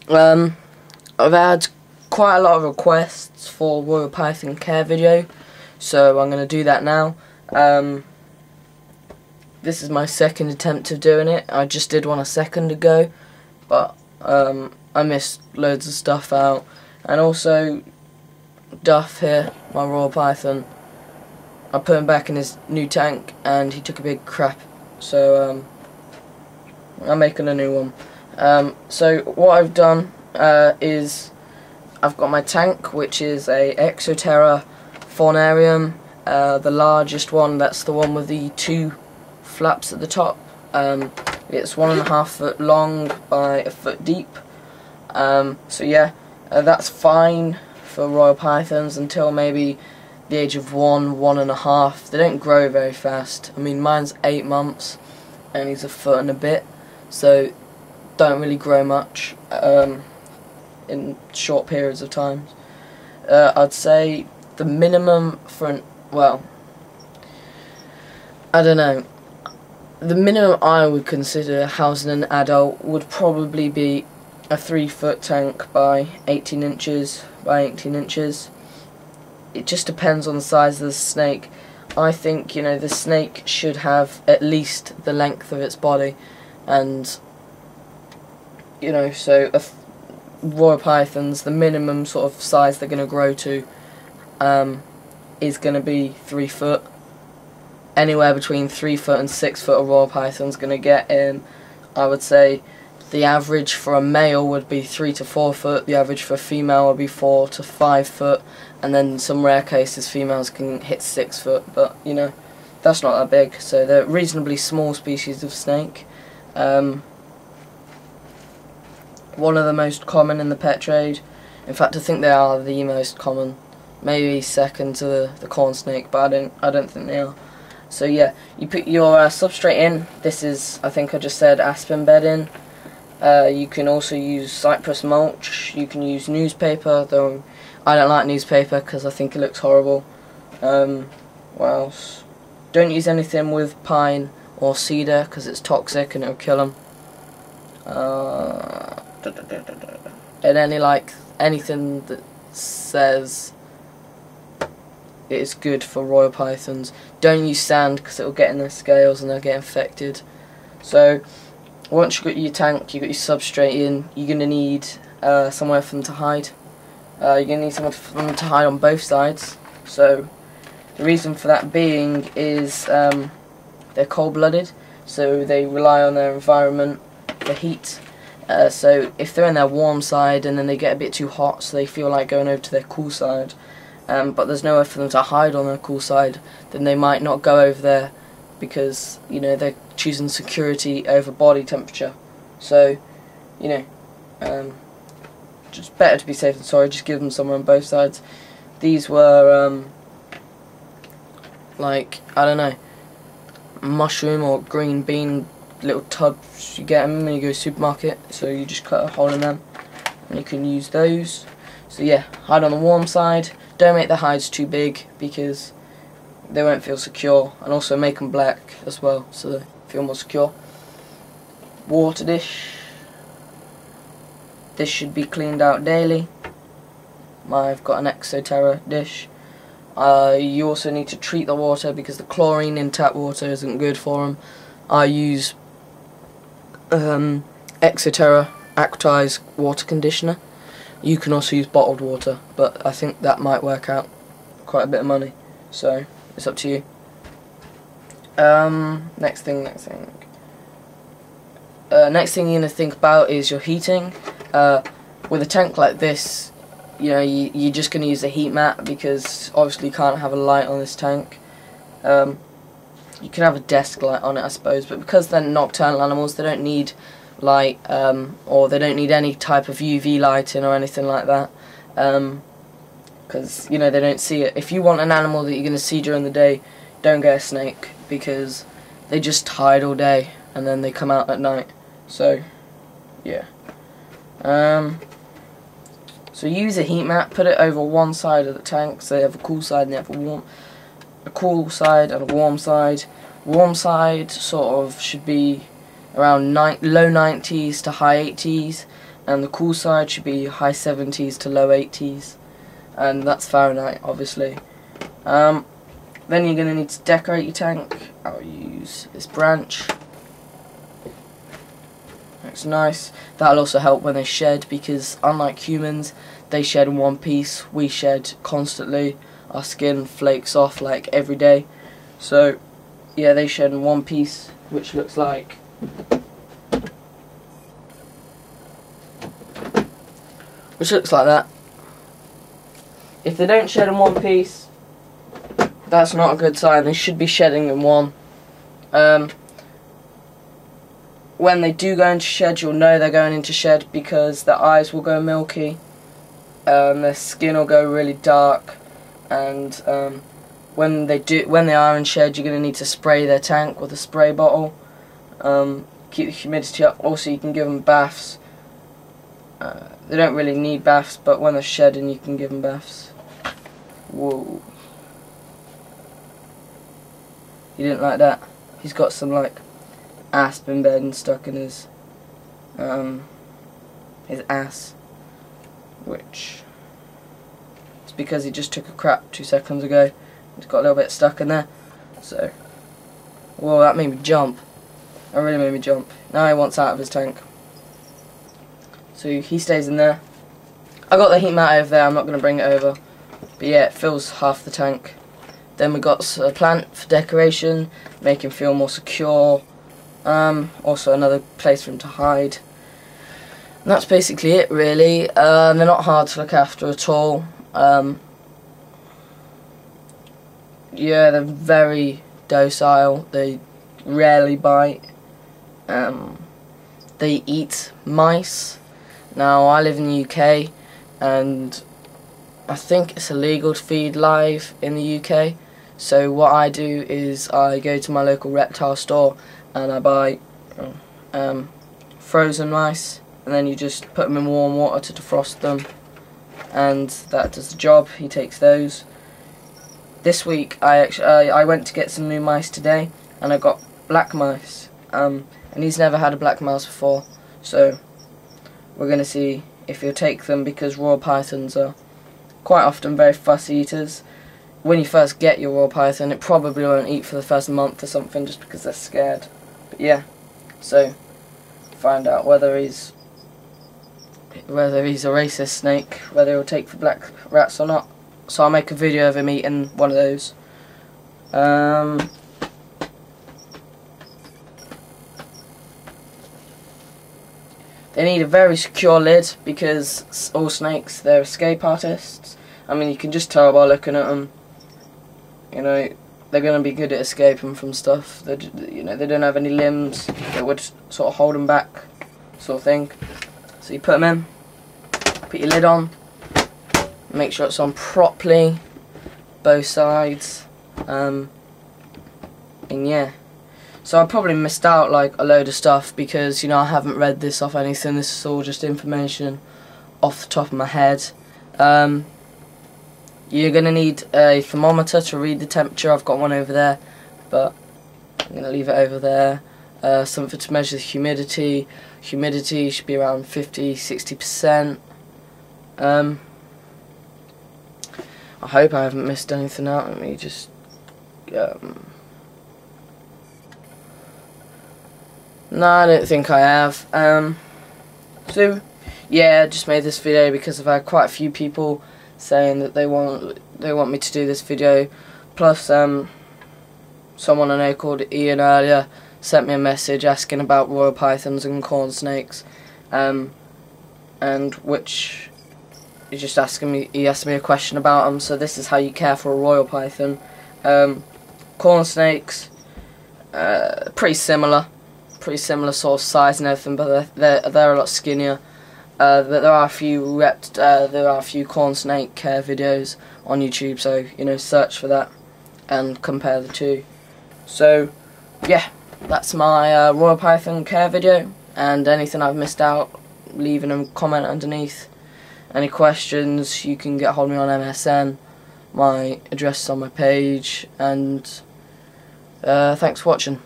I've had quite a lot of requests for Royal Python care video, so I'm going to do that now. This is my second attempt of doing it. I just did one a second ago, but I missed loads of stuff out. And also, Duff here, my Royal Python, I put him back in his new tank and he took a big crap, so I'm making a new one. So what I've done is I've got my tank, which is a Exoterra Faunarium, the largest one. That's the one with the 2 flaps at the top. It's 1.5 foot long by 1 foot deep. So yeah, that's fine for Royal Pythons until maybe the age of 1.5. They don't grow very fast. I mean, mine's 8 months and he's 1 foot and a bit, so don't really grow much in short periods of time. I'd say the minimum for well, I don't know. The minimum I would consider housing an adult would probably be a 3 foot tank by 18 inches by 18 inches. It just depends on the size of the snake. I think, you know, the snake should have at least the length of its body, and you know, so Royal Pythons, the minimum sort of size they're going to grow to is going to be 3 foot. Anywhere between 3 foot and 6 foot a Royal Python's going to get in. I would say the average for a male would be 3 to 4 foot, the average for a female would be 4 to 5 foot, and then in some rare cases females can hit 6 foot, but you know, that's not that big, so they're reasonably small species of snake. One of the most common in the pet trade. In fact, I think they are the most common, maybe second to the corn snake, but I don't think they are. So yeah, you put your substrate in. This is, I think I just said, aspen bedding. You can also use cypress mulch. You can use newspaper, though I don't like newspaper because I think it looks horrible. What else? Don't use anything with pine or cedar because it's toxic and it'll kill them. And anything that says it is good for Royal Pythons. Don't use sand because it will get in their scales and they'll get infected. So once you've got your tank, you've got your substrate in, you're going to need somewhere for them to hide. You're going to need somewhere for them to hide on both sides. So the reason for that being is they're cold-blooded, so they rely on their environment for heat. So if they're in their warm side and then they get a bit too hot, so they feel like going over to their cool side, but there's nowhere for them to hide on their cool side, then they might not go over there because, you know, they're choosing security over body temperature. So, you know, just better to be safe than sorry. Just give them somewhere on both sides. These were like, I don't know, mushroom or green bean little tubs. You get them when you go to the supermarket, so you just cut a hole in them and you can use those. So yeah, hide on the warm side. Don't make the hides too big because they won't feel secure, and also make them black as well so they feel more secure. Water dish. This should be cleaned out daily. I've got an Exoterra dish. You also need to treat the water because the chlorine in tap water isn't good for them. I use Exoterra aquatized water conditioner. You can also use bottled water, but I think that might work out quite a bit of money, so it's up to you. Next thing you're going to think about is your heating. With a tank like this, you know, you're just going to use a heat mat because obviously you can't have a light on this tank. You can have a desk light on it, I suppose, but because they're nocturnal animals, they don't need light, or they don't need any type of UV lighting or anything like that, because, you know, they don't see it. If you want an animal that you're going to see during the day, don't get a snake because they just hide all day and then they come out at night. So yeah, so use a heat mat, put it over one side of the tank, so they have a cool side and they have a cool side and a warm side. Warm side sort of should be around low 90s to high 80s, and the cool side should be high 70s to low 80s, and that's Fahrenheit, obviously. Then you're going to need to decorate your tank. I'll use this branch. Looks nice. That'll also help when they shed, because unlike humans, they shed in one piece. We shed constantly. Our skin flakes off like every day. So yeah, they shed in one piece, which looks like that. If they don't shed in one piece, that's not a good sign. They should be shedding in one. When they do go into shed, you'll know they're going into shed because their eyes will go milky, their skin will go really dark, and when they are in shed, you're going to need to spray their tank with a spray bottle. Keep the humidity up. Also, you can give them baths. They don't really need baths, but when they're shedding, you can give them baths. Whoa. You didn't like that? He's got some like aspen bed stuck in his ass, which is because he just took a crap 2 seconds ago. It's got a little bit stuck in there. So, whoa, that made me jump. That really made me jump. Now he wants out of his tank. So he stays in there. I got the heat mat over there, I'm not going to bring it over. But yeah, it fills half the tank. Then we got a plant for decoration, make him feel more secure. Also another place for him to hide. And that's basically it, really. They're not hard to look after at all. Yeah, they're very docile. They rarely bite. They eat mice. Now, I live in the UK, and I think it's illegal to feed live in the UK. So what I do is I go to my local reptile store and I buy frozen mice, and then you just put them in warm water to defrost them, and that does the job. He takes those. This week I went to get some new mice today, and I got black mice, and he's never had a black mouse before, so we're going to see if he'll take them, because royal pythons are quite often very fussy eaters. When you first get your royal python, it probably won't eat for the first month or something, just because they're scared. But yeah, so find out whether he's a racist snake, whether he'll take for black rats or not. So I'll make a video of him eating one of those. They need a very secure lid, because all snakes, they're escape artists. I mean, you can just tell by looking at them. You know, they're going to be good at escaping from stuff. You know, they don't have any limbs that would sort of hold them back, sort of thing. So you put them in, put your lid on, make sure it's on properly, both sides, and yeah. So I probably missed out like a load of stuff, because, you know, I haven't read this off anything. This is all just information off the top of my head. You're going to need a thermometer to read the temperature. I've got one over there, but I'm going to leave it over there. Something to measure the humidity. Humidity should be around 50–60%. I hope I haven't missed anything out. Let me just... No, I don't think I have. So, yeah, I just made this video because I've had quite a few people saying that they want me to do this video. Plus, someone I know called Ian earlier sent me a message asking about royal pythons and corn snakes, and which he's just asking me. He asked me a question about them. So this is how you care for a royal python. Corn snakes, pretty similar sort of size and everything, but they're a lot skinnier. But there are a few corn snake care videos on YouTube, so you know, search for that and compare the two. So yeah, that's my royal python care video, and anything I've missed out, leave in a comment underneath. Any questions, you can get hold of me on MSN. My address is on my page, and thanks for watching.